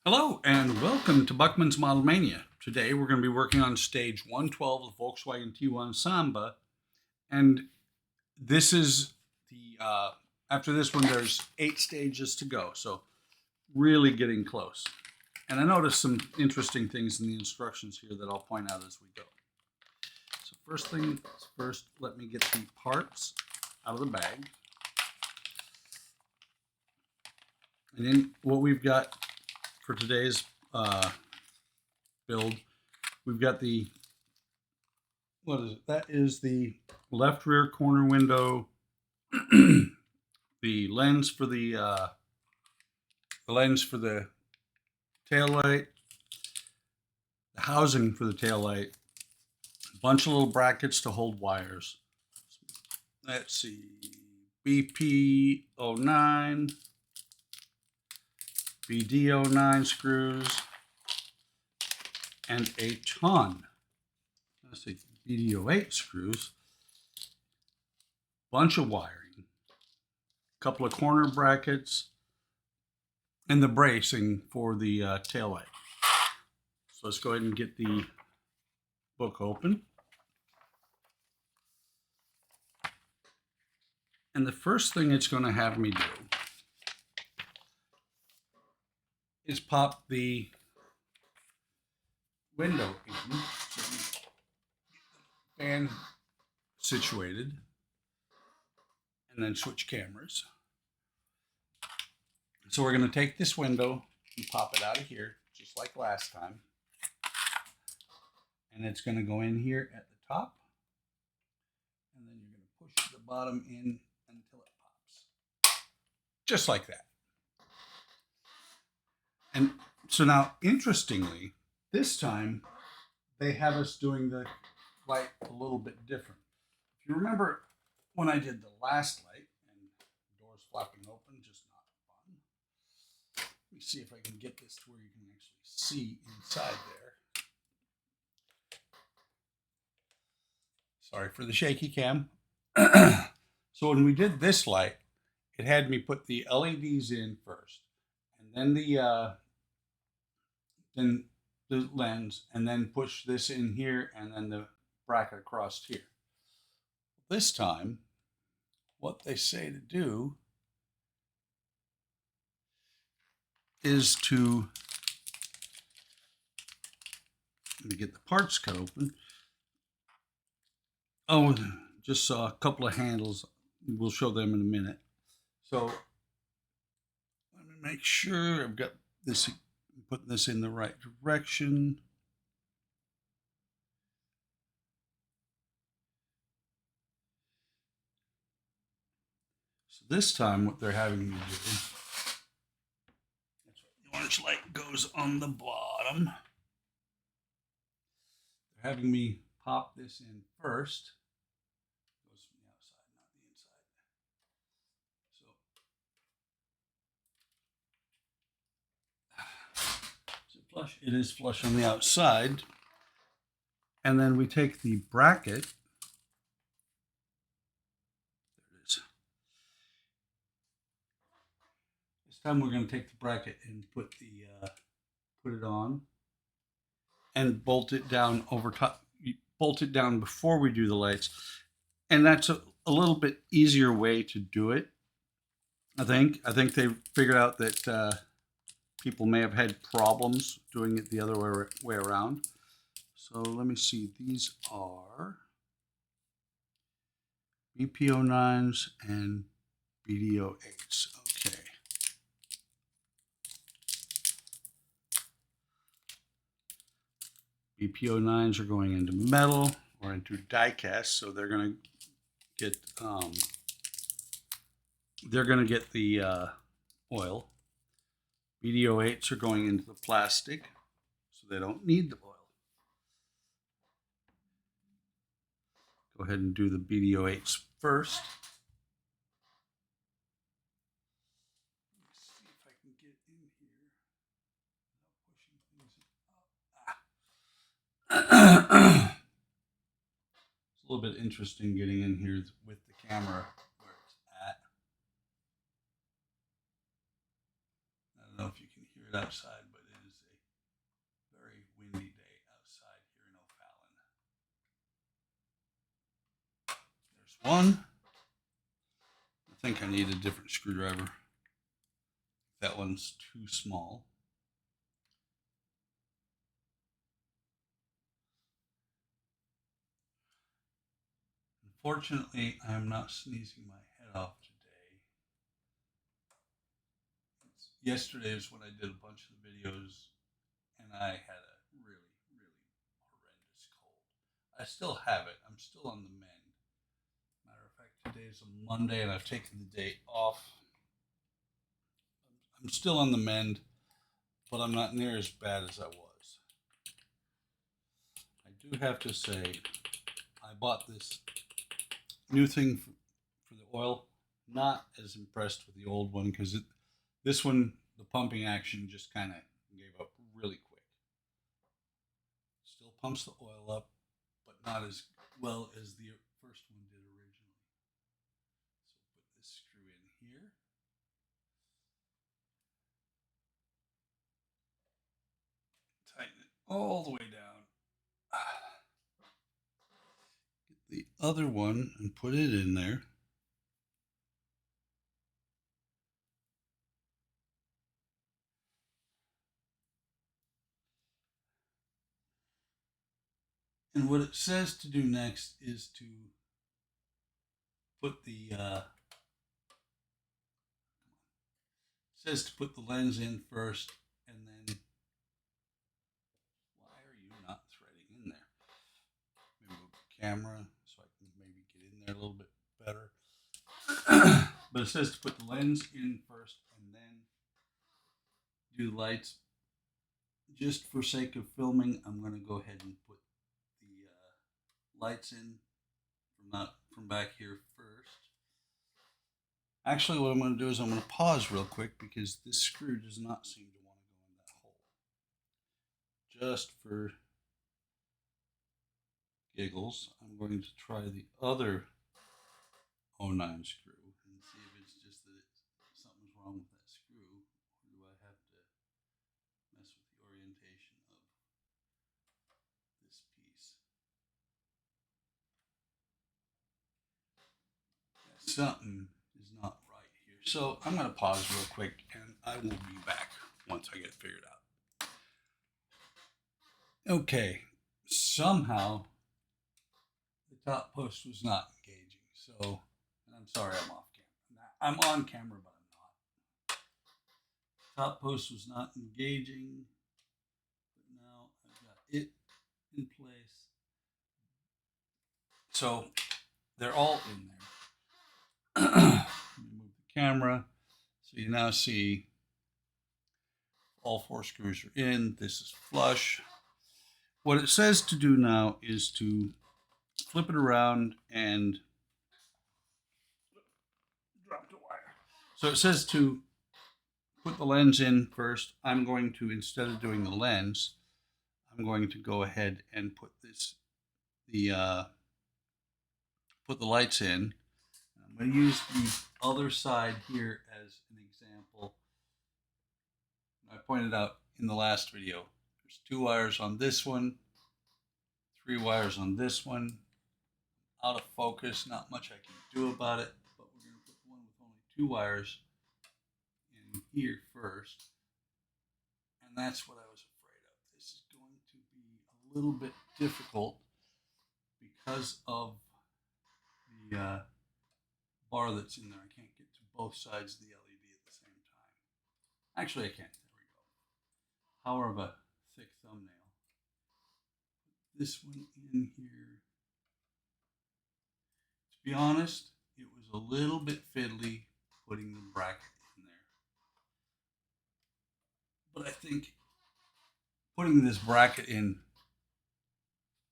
Hello and welcome to Buckman's Model Mania. Today we're going to be working on stage 112 of the Volkswagen T1 Samba, and this is the after this one there's 8 stages to go, so really getting close. And I noticed some interesting things in the instructions here that I'll point out as we go. So first thing first, let me get the parts out of the bag. And then what we've got for today's build, we've got the, what is it? That is the left rear corner window, the lens for the tail light, the housing for the tail light, a bunch of little brackets to hold wires. Let's see, BP09, BD09 screws, and a ton, let's see, BD08 screws, bunch of wiring, a couple of corner brackets, and the bracing for the tail light. So let's go ahead and get the book open. And the first thing it's going to have me do is pop the window in, so fan situated, and then switch cameras. So we're going to take this window and pop it out of here, just like last time. And it's going to go in here at the top. And then you're going to push the bottom in until it pops. Just like that. And so now, interestingly, this time they have us doing the light a little bit different. If you remember when I did the last light, and doors flapping open, just not fun. Let me see if I can get this to where you can actually see inside there. Sorry for the shaky cam. So when we did this light, it had me put the LEDs in first, and then the lens, and then push this in here, and then the bracket across here. This time, what they say to do is to, let me get the parts cut open. Oh, just saw a couple of handles. We'll show them in a minute. So let me make sure I've got this, putting this in the right direction. So this time what they're having me do, that's what the orange light goes on the bottom. They're having me pop this in first. It goes from the outside, not the inside. So flush, it is flush on the outside. And then we take the bracket. There it is. This time we're going to take the bracket and put it on and bolt it down over top. Bolt it down before we do the lights, and that's a little bit easier way to do it. I think they figured out that people may have had problems doing it the other way around. So let me see. These are BP09s and BD08s. Okay. BP09s are going into metal or into die cast, so they're going to get the oil. BD08s are going into the plastic, so they don't need the oil. Go ahead and do the BD08s first. Let's see if I can get in here without pushing things up. It's a little bit interesting getting in here with the camera where it's at. I don't know if you can hear it outside, but it one. I think I need a different screwdriver. That one's too small. Unfortunately, I'm not sneezing my head off today. Yesterday is when I did a bunch of the videos, and I had a really, really horrendous cold. I still have it. I'm still on the mend. Matter of fact, today is a Monday, and I've taken the day off. I'm still on the mend, but I'm not near as bad as I was. I do have to say, I bought this new thing for the oil. Not as impressed with the old one because this one, the pumping action just kind of gave up really quick. Still pumps the oil up, but not as well as the first one did originally. So put this screw in here. Tighten it all the way down. Get the other one and put it in there. And what it says to do next is to put the lens in first, and then why are you not threading in there? Maybe move the camera so I can maybe get in there a little bit better. But it says to put the lens in first and then do the lights. Just for sake of filming, I'm going to go ahead and put the lights in from back here first. Actually, what I'm going to do is I'm going to pause real quick because this screw does not seem to want to go in that hole. Just for giggles, I'm going to try the other 09 screw and see if it's just that something's wrong with that screw, or do I have to mess with the orientation of this piece. Something is not right here. So I'm going to pause real quick and I will be back once I get it figured out. Okay, somehow the top post was not engaging. So, and I'm sorry I'm off camera. I'm on camera, but I'm not. Top post was not engaging. But now I've got it in place. So they're all in there. Move the camera. So you now see all 4 screws are in. This is flush. What it says to do now is to flip it around and drop the wire. So it says to put the lens in first. I'm going to, instead of doing the lens, I'm going to go ahead and put put the lights in. I'm going to use the other side here as an example. I pointed out in the last video, there's 2 wires on this one, 3 wires on this one. Out of focus, not much I can do about it, but we're going to put the one with only 2 wires in here first. And that's what I was afraid of. This is going to be a little bit difficult because of the bar that's in there. I can't get to both sides of the LED at the same time. Actually, I can. There we go. Power of a thick thumbnail. Put this one in here. To be honest, it was a little bit fiddly putting the bracket in there. But I think putting this bracket in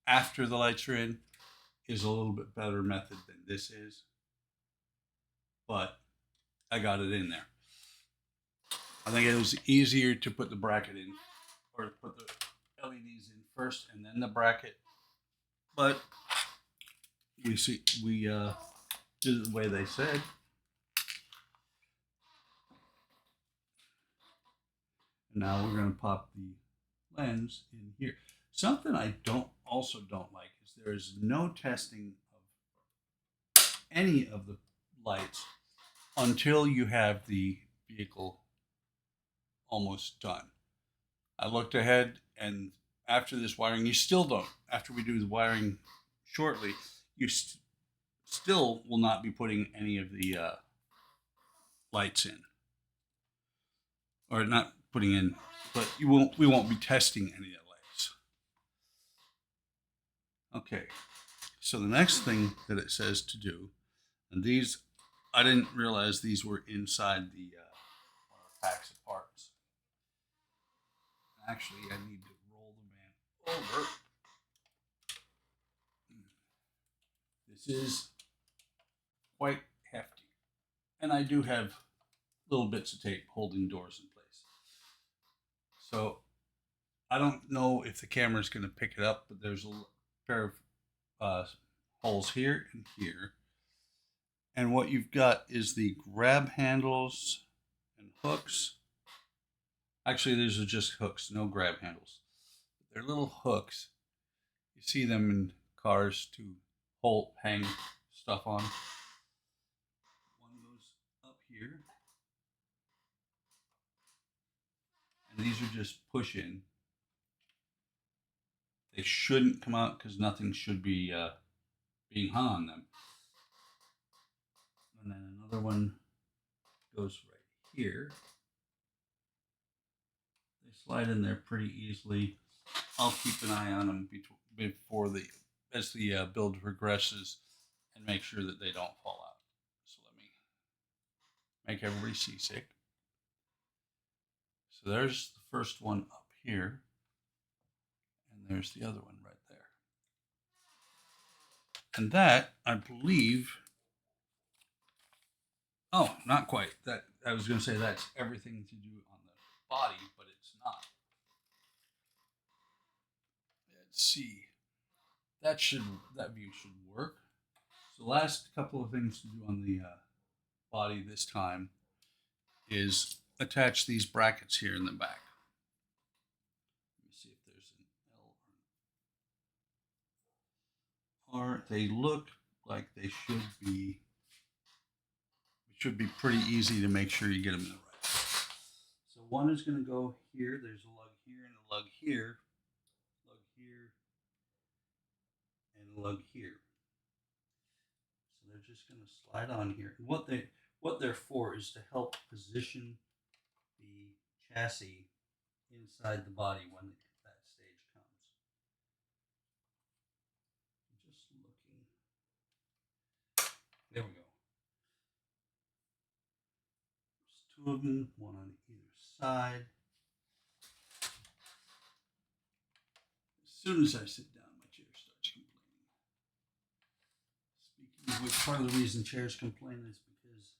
after the lights are in is a little bit better method than this is. But I got it in there. I think it was easier to put the bracket in, or put the LEDs in first and then the bracket. But we did it the way they said. And now we're going to pop the lens in here. Something I also don't like is there is no testing of any of the lights until you have the vehicle almost done. I looked ahead, and after this wiring, you still don't. After we do the wiring shortly, you still will not be putting any of the lights in, or not putting in, but you won't. We won't be testing any of the lights. Okay. So the next thing that it says to do, and these, I didn't realize these were inside the packs of parts. Actually, I need to roll the van over. This is quite hefty. And I do have little bits of tape holding doors in place. So I don't know if the camera is going to pick it up, but there's a pair of holes here and here. And what you've got is the grab handles and hooks. Actually, these are just hooks, no grab handles. They're little hooks. You see them in cars to hang stuff on. One goes up here. And these are just push in. They shouldn't come out because nothing should be being hung on them. And then another one goes right here. They slide in there pretty easily. I'll keep an eye on them as the build progresses and make sure that they don't fall out. So let me make everybody seasick. So there's the first one up here, and there's the other one right there. And that, I believe, oh, not quite. That I was going to say that's everything to do on the body, but it's not. Let's see. That view should work. So the last couple of things to do on the body this time is attach these brackets here in the back. Let me see if there's an L or an R. They look like they should be. It should be pretty easy to make sure you get them in the right place. So one is going to go here. There's a lug here and a lug here, lug here, and a lug here. So they're just going to slide on here. And what they're for is to help position the chassis inside the body when that stage comes. Just looking. There we go. There's two of them, one on either side. As soon as I sit down, my chair starts complaining. Speaking of which, part of the reason chairs complain is because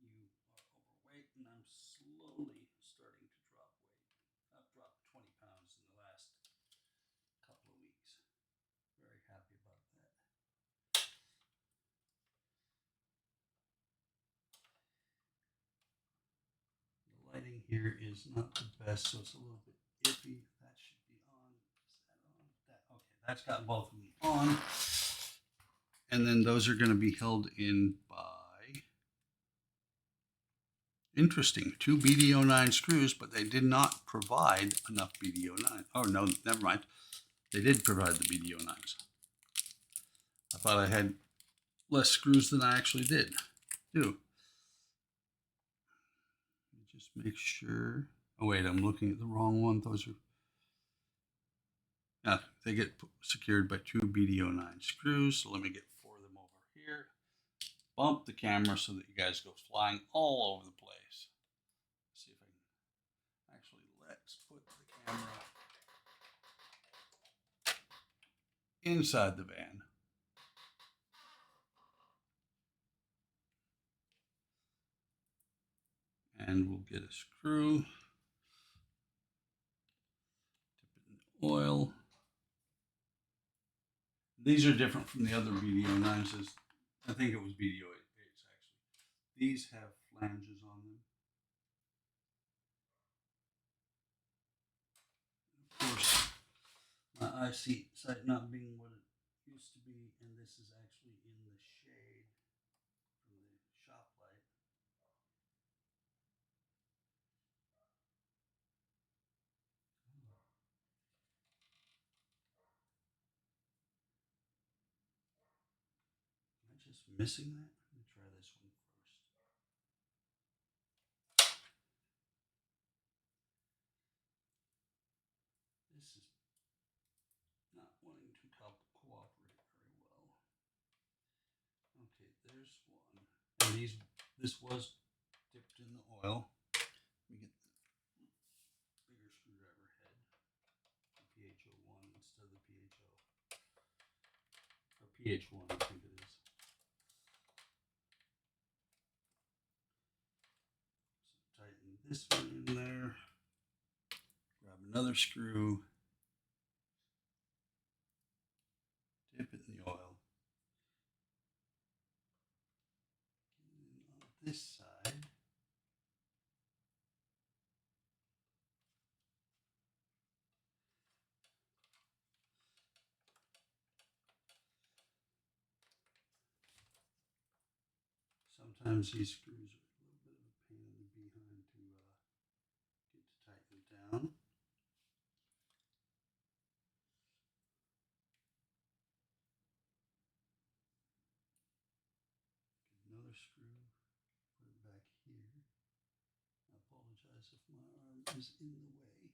you are overweight, and I'm slowly starting to drop weight. I've dropped 20 pounds in the last couple of weeks. Very happy about that. The lighting here is not the best, so it's a little bit iffy. That should be on. Is that on? Okay, that's got both of them on. And then those are going to be held in by, interesting, 2 BD09 screws, but they did not provide enough BD09. Oh, no, never mind. They did provide the BD09s. I thought I had less screws than I actually did. Just make sure. Oh, wait, I'm looking at the wrong one. Those are, yeah, they get secured by 2 BD09 screws. So let me get 4 of them over here. Bump the camera so that you guys go flying all over the place. Let's see if I can actually, let's put the camera inside the van. And we'll get a screw, dip it in oil. These are different from the other BD09s. I think it was BD08s actually. These have flanges on them. Of course, my eyesight not being what it used to be, and this is actually in the shade. missing that. Let me try this one first. This is not wanting to cooperate very well. Okay, there's one. And this was dipped in the oil. Let me get the bigger screwdriver head. The PH01 instead of the PHO. Or PH1, I think it is. So tighten this one in there. Grab another screw. Dip it in the oil. And on this side. Sometimes these screws are a little bit of a pain in the behind to get to tighten down. Get another screw, put it back here. I apologize if my arm is in the way.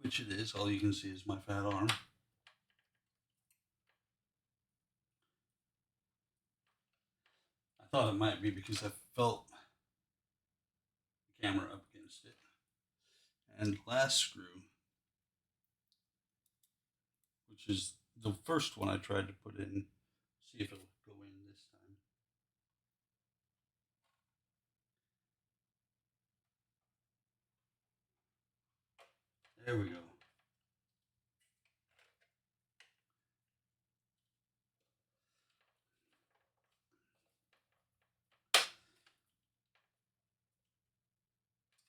Which it is, all you can see is my fat arm. I thought it might be because I felt the camera up against it. And last screw, which is the first one I tried to put in, see if it'll go in this time. There we go.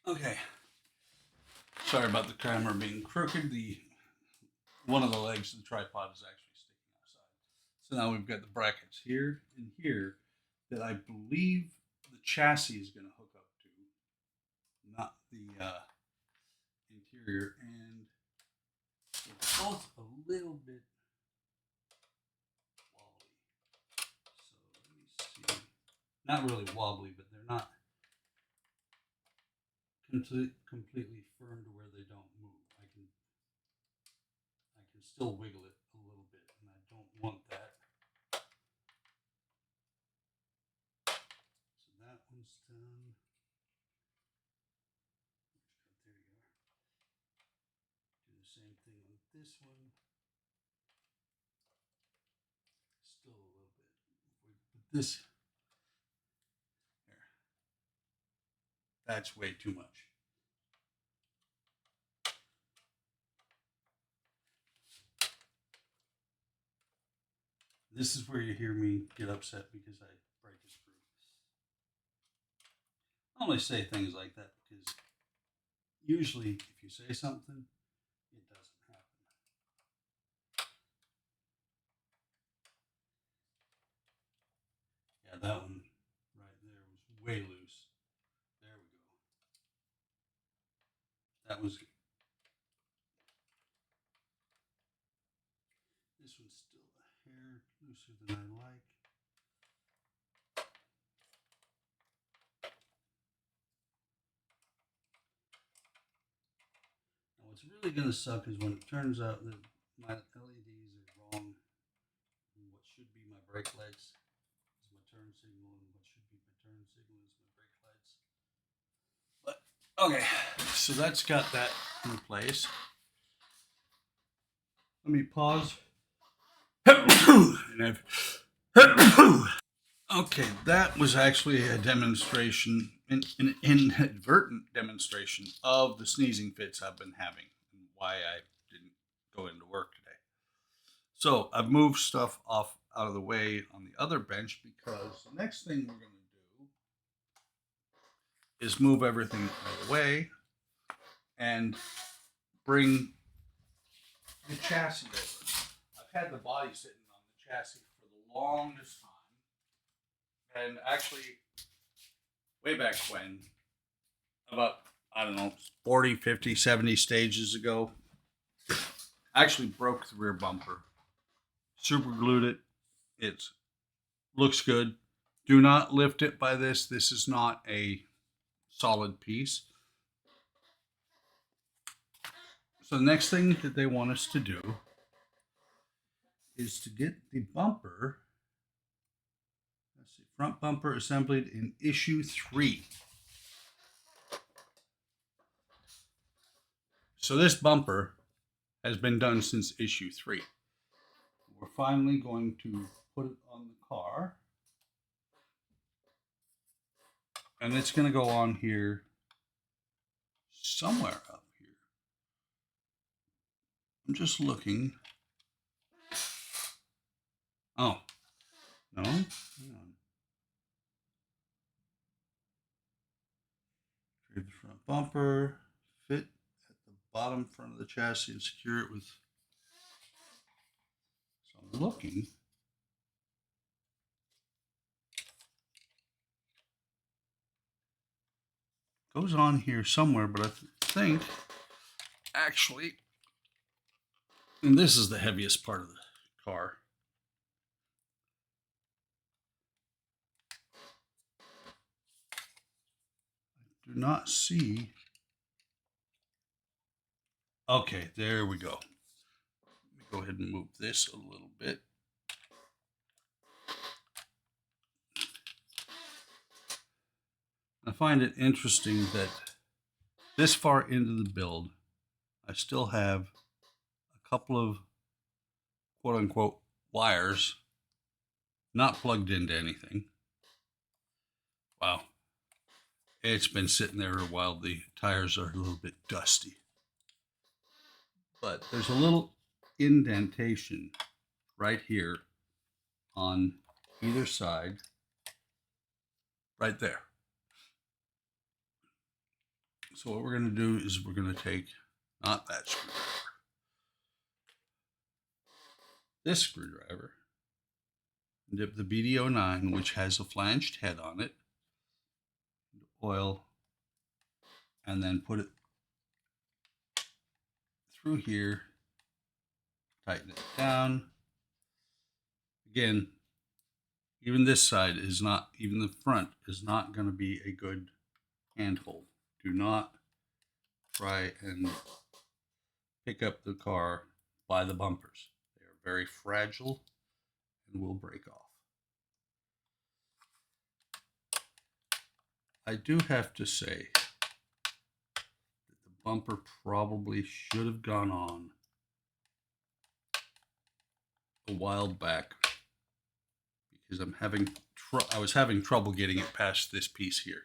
Okay. Sorry about the camera being crooked. One of the legs of the tripod is actually sticking outside. So now we've got the brackets here and here that I believe the chassis is going to hook up to, not the interior. And it's both a little bit wobbly. So let me see. Not really wobbly, but they're not completely firm to where they don't move. I can still wiggle it a little bit, and I don't want that. So that one's done. There you go. Do the same thing on this one. Still a little bit. If we put this here, that's way too much. This is where you hear me get upset because I break a screw. I only say things like that because usually if you say something, it doesn't happen. Yeah, that one right there was way loose. There we go. That was good. This one's still a hair looser than I like. Now what's really going to suck is when it turns out that my LEDs are wrong. And what should be my brake lights is my turn signal, and what should be my turn signal is my brake lights. But okay, so that's got that in place. Let me pause. And okay, that was actually a demonstration, an inadvertent demonstration of the sneezing fits I've been having and why I didn't go into work today. So I've moved stuff off out of the way on the other bench because the next thing we're going to do is move everything out of the way and bring the chassis over. I've had the body sitting on the chassis for the longest time. And actually, way back when, about, I don't know, 40, 50, 70 stages ago, I actually broke the rear bumper super glued it. It looks good. Do not lift it by this. This is not a solid piece. So the next thing that they want us to do is to get the bumper, let's see, front bumper assembled in issue 3. So this bumper has been done since issue 3. We're finally going to put it on the car. And it's going to go on here somewhere up here. I'm just looking. Oh, no, hang on. Create the front bumper, fit at the bottom front of the chassis and secure it with. So I'm looking. Goes on here somewhere, but I think actually, and this is the heaviest part of the car. I do not see. Okay, there we go. Let me go ahead and move this a little bit. I find it interesting that this far into the build, I still have a couple of quote unquote wires not plugged into anything. Wow. It's been sitting there a while. The tires are a little bit dusty. But there's a little indentation right here on either side, right there. So what we're going to do is we're going to take, not that screwdriver, this screwdriver, dip the BD09, which has a flanged head on it, into oil, and then put it through here, tighten it down. Again, even this side is not, even the front is not going to be a good handhold. Do not try and pick up the car by the bumpers. They are very fragile and will break off. I do have to say that the bumper probably should have gone on a while back because I was having trouble getting it past this piece here.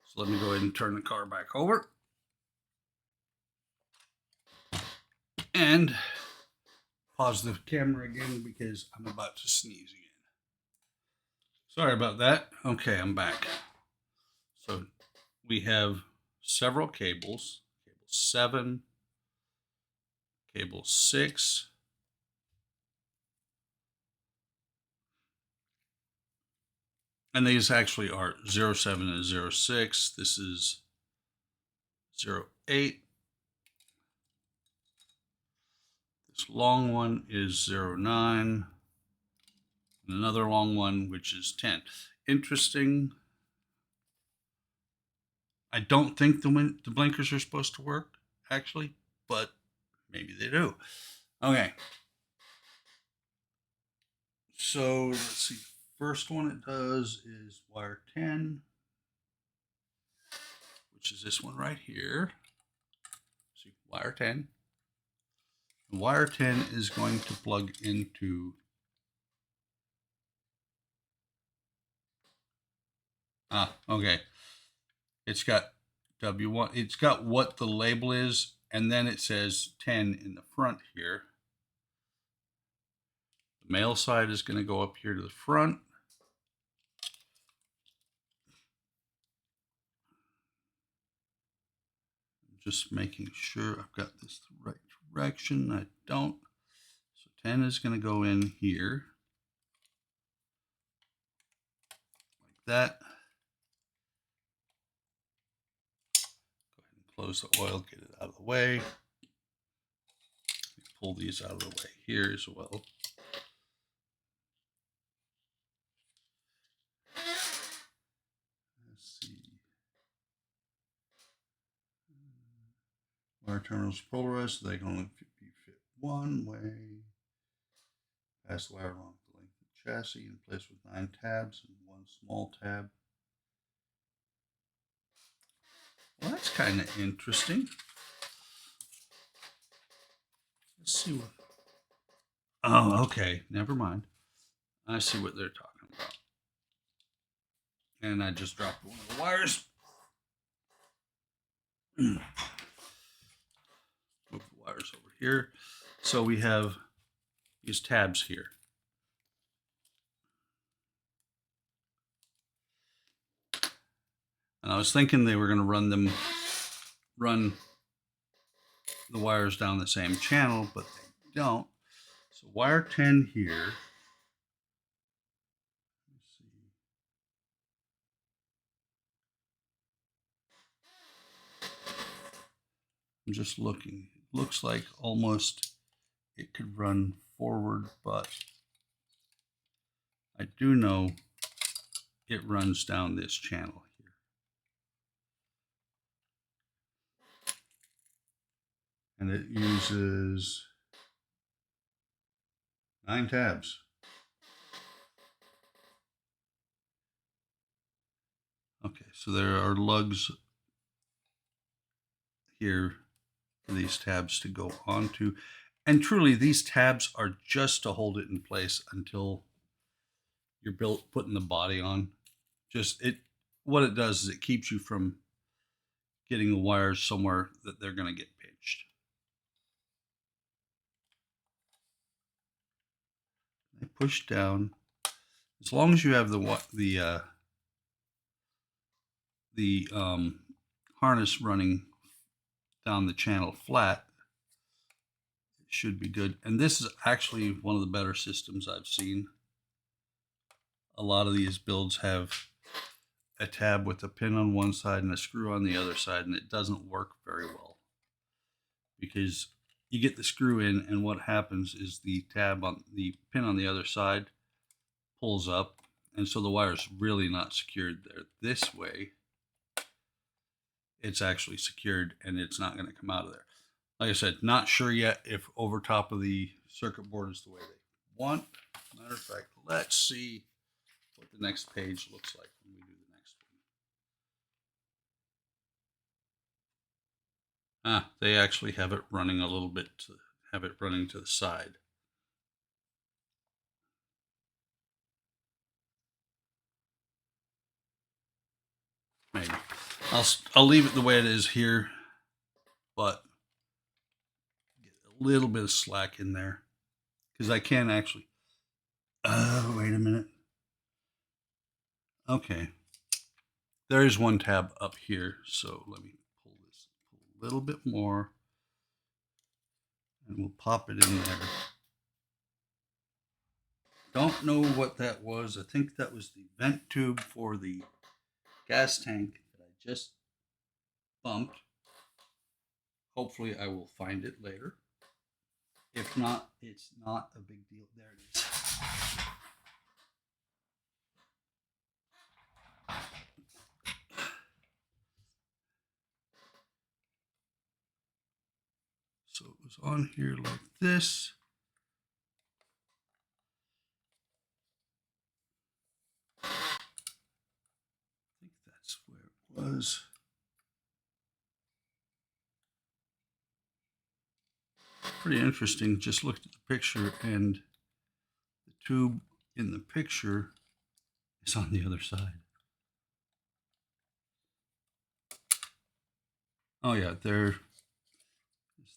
So let me go ahead and turn the car back over. And pause the camera again because I'm about to sneeze again. Sorry about that. Okay, I'm back. So we have several cables. Cable 7, cable 6, and these actually are 07 and 06. This is 08. This long one is 09. And another long one, which is 10. Interesting. I don't think the blinkers are supposed to work, actually, but maybe they do. Okay. So let's see. First one it does is wire 10, which is this one right here. See, wire 10. And wire 10 is going to plug into okay. It's got W1. It's got what the label is, and then it says 10 in the front here. The male side is going to go up here to the front. I'm just making sure I've got this the right direction. I don't. So 10 is going to go in here. Like that. Go ahead and close the oil, get it out of the way. Pull these out of the way here as well. Let's see. Wire terminals polarized, so they can only be fit one way. Pass the wire along the length of the chassis in place with 9 tabs and 1 small tab. Well, that's kind of interesting. Let's see what. Oh, okay. Never mind. I see what they're talking about. And I just dropped one of the wires. Move the wires over here. So we have these tabs here. And I was thinking they were going to run the wires down the same channel, but they don't. So wire 10 here. Let's see. I'm just looking. It looks like almost it could run forward, but I do know it runs down this channel here. And it uses 9 tabs. Okay, so there are lugs here for these tabs to go onto. And truly, these tabs are just to hold it in place until you're putting the body on. What it does is it keeps you from getting the wires somewhere that they're going to get pinched. They push down. As long as you have the harness running down the channel flat, it should be good. And this is actually one of the better systems I've seen. A lot of these builds have a tab with a pin on one side and a screw on the other side, and it doesn't work very well because you get the screw in, and what happens is the pin on the other side pulls up, and so the wire is really not secured there. This way, it's actually secured, and it's not going to come out of there. Like I said, not sure yet if over top of the circuit board is the way they want. Matter of fact, let's see what the next page looks like when we do the next one. They actually have it running a little bit running to the side. Maybe. I'll leave it the way it is here, but get a little bit of slack in there because I can actually. Wait a minute. Okay, there is one tab up here, so let me pull this a little bit more, and we'll pop it in there. Don't know what that was. I think that was the vent tube for the gas tank that I just bumped. Hopefully I will find it later. If not, it's not a big deal. There it is. So it was on here like this. I think that's where it was. Pretty interesting. Just looked at the picture, and the tube in the picture is on the other side. Oh yeah, there is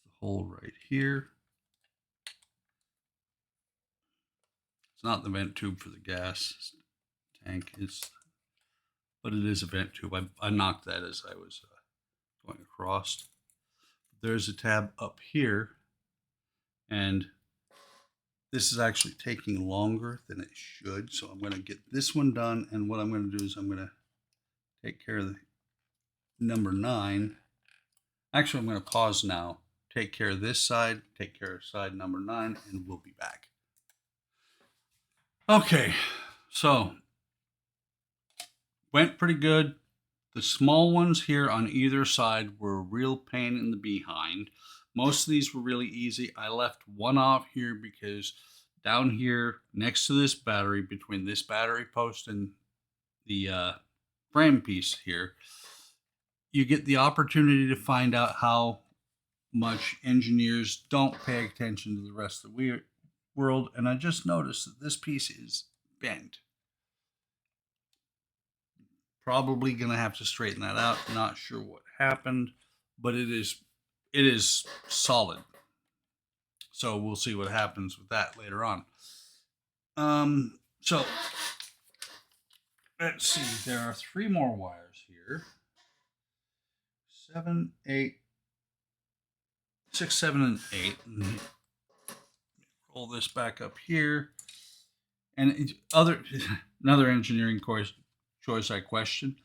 the hole right here. It's not the vent tube for the gas tank, but it is a vent tube. I knocked that as I was going across. There's a tab up here, and this is actually taking longer than it should. So I'm going to get this one done, and what I'm going to do is I'm going to take care of the number 9. Actually, I'm going to pause now, take care of this side, take care of side number 9, and we'll be back. Okay, so went pretty good. The small ones here on either side were a real pain in the behind. Most of these were really easy. I left one off here because down here next to this battery, between this battery post and the frame piece here, you get the opportunity to find out how much engineers don't pay attention to the rest of the world. And I just noticed that this piece is bent. Probably going to have to straighten that out. Not sure what happened, but it is solid. So we'll see what happens with that later on. So let's see. There are 3 more wires here. 7, 8, 6, 7, and 8. Roll this back up here. And another engineering choice I question.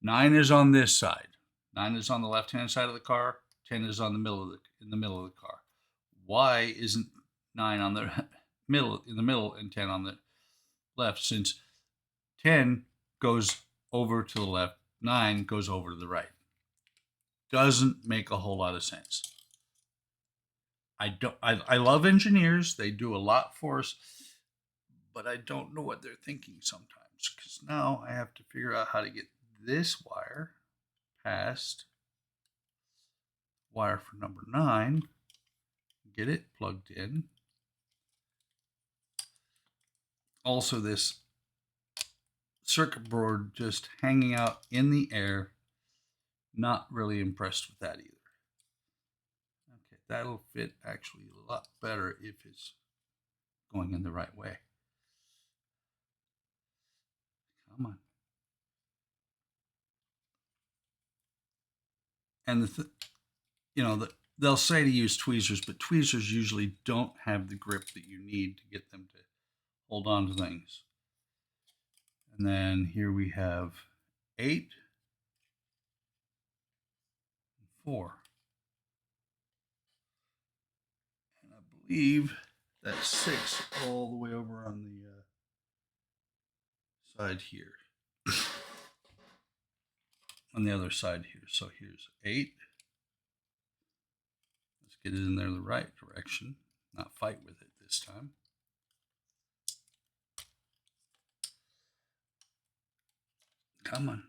9 is on this side. 9 is on the left-hand side of the car. 10 is on the middle in the middle of the car. Why isn't 9 on the in the middle and 10 on the left? Since 10 goes over to the left, 9 goes over to the right. Doesn't make a whole lot of sense. I love engineers. They do a lot for us, but I don't know what they're thinking sometimes, because now I have to figure out how to get this wire past wire for number 9, get it plugged in. Also, this circuit board just hanging out in the air. Not really impressed with that either. Okay, that'll fit actually a lot better if it's going in the right way. Come on. And they'll say to use tweezers, but tweezers usually don't have the grip that you need to get them to hold on to things. And then here we have 8 and 4. And I believe that's 6 all the way over on the side here. On the other side here. So here's 8. Let's get it in there the right direction, not fight with it this time. Come on.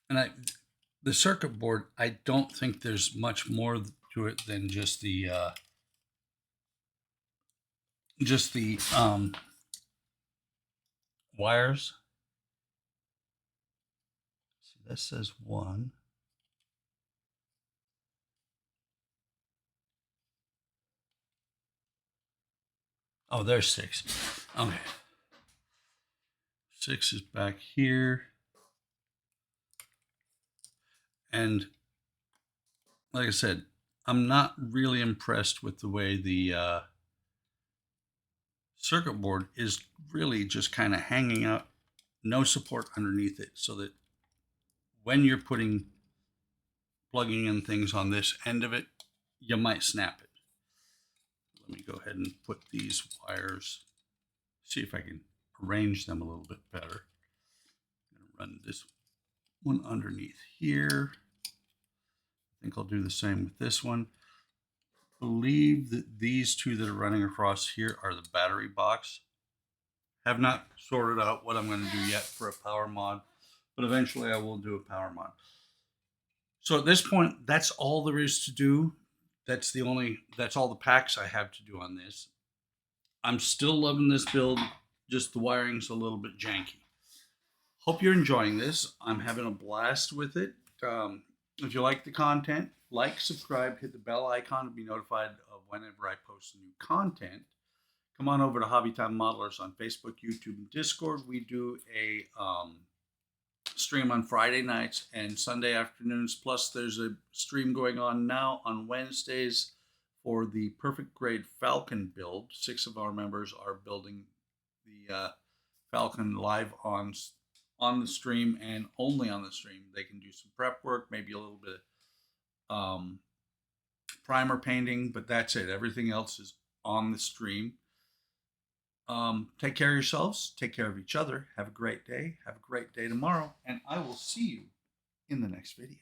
And the circuit board, I don't think there's much more to it than just the wires. See, this says 1. Oh, there's 6. Okay. 6 is back here. And like I said, I'm not really impressed with the way the circuit board is really just kind of hanging out, no support underneath it, so that when you're plugging in things on this end of it, you might snap it. Let me go ahead and put these wires, see if I can arrange them a little bit better. I'm going to run this one underneath here. I think I'll do the same with this one. I believe that these 2 that are running across here are the battery box. Have not sorted out what I'm going to do yet for a power mod, but eventually I will do a power mod. So at this point, that's all there is to do. That's all the packs I have to do on this. I'm still loving this build, just the wiring's a little bit janky. Hope you're enjoying this. I'm having a blast with it. If you like the content, like, subscribe, hit the bell icon to be notified of whenever I post new content. Come on over to Hobby Time Modelers on Facebook, YouTube, and Discord. We do a stream on Friday nights and Sunday afternoons. Plus, there's a stream going on now on Wednesdays for the perfect grade Falcon build. 6 of our members are building the Falcon live on the stream, and only on the stream. They can do some prep work, maybe a little bit of primer painting, but that's it. Everything else is on the stream. Take care of yourselves. Take care of each other. Have a great day. Have a great day tomorrow. And I will see you in the next video.